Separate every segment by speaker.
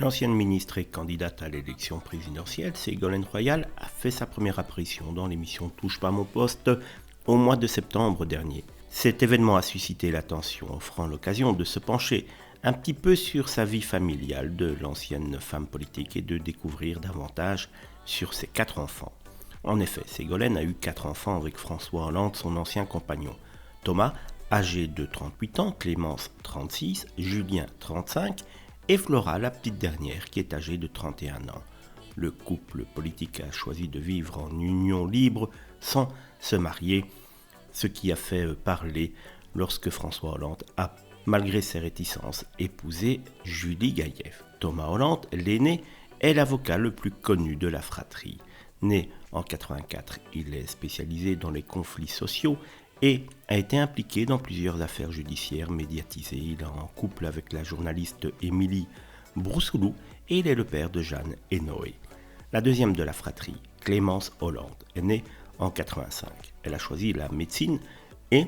Speaker 1: L'ancienne ministre et candidate à l'élection présidentielle, Ségolène Royal, a fait sa première apparition dans l'émission Touche pas mon poste au mois de septembre dernier. Cet événement a suscité l'attention, offrant l'occasion de se pencher un petit peu sur sa vie familiale de l'ancienne femme politique et de découvrir davantage sur ses 4 enfants. En effet, Ségolène a eu 4 enfants avec François Hollande, son ancien compagnon. Thomas, âgé de 38 ans, Clémence, 36, Julien, 35, et Flora, la petite dernière, qui est âgée de 31 ans. Le couple politique a choisi de vivre en union libre sans se marier, ce qui a fait parler lorsque François Hollande a, malgré ses réticences, épousé Julie Gaillet. Thomas Hollande, l'aîné, est l'avocat le plus connu de la fratrie. Né en 84, il est spécialisé dans les conflits sociaux et a été impliqué dans plusieurs affaires judiciaires médiatisées. Il est en couple avec la journaliste Émilie Broussoulou et il est le père de Jeanne et Noé. La deuxième de la fratrie, Clémence Hollande, est née en 85. Elle a choisi la médecine et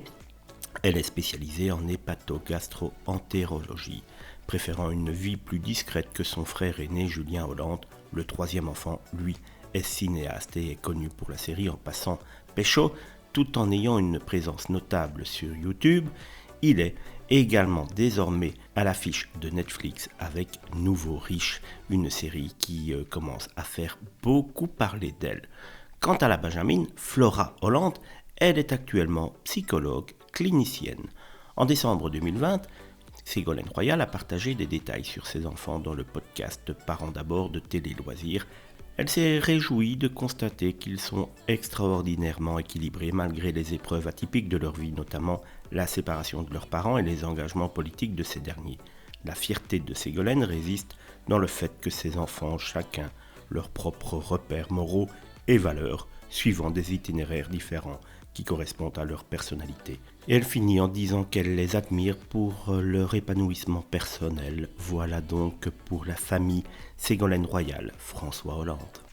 Speaker 1: elle est spécialisée en hépatogastro-entérologie, préférant une vie plus discrète que son frère aîné Julien Hollande. Le troisième enfant, lui, est cinéaste et est connu pour la série En passant Pécho, tout en ayant une présence notable sur YouTube. Il est également désormais à l'affiche de Netflix avec Nouveau Riche, une série qui commence à faire beaucoup parler d'elle. Quant à la Benjamine, Flora Hollande, elle est actuellement psychologue clinicienne. En décembre 2020, Ségolène Royal a partagé des détails sur ses enfants dans le podcast Parents d'abord de Télé Loisirs. Elle s'est réjouie de constater qu'ils sont extraordinairement équilibrés malgré les épreuves atypiques de leur vie, notamment la séparation de leurs parents et les engagements politiques de ces derniers. La fierté de Ségolène réside dans le fait que ses enfants ont chacun leurs propres repères moraux et valeurs, suivant des itinéraires différents qui correspondent à leur personnalité. Et elle finit en disant qu'elle les admire pour leur épanouissement personnel. Voilà donc pour la famille Ségolène Royal, François Hollande.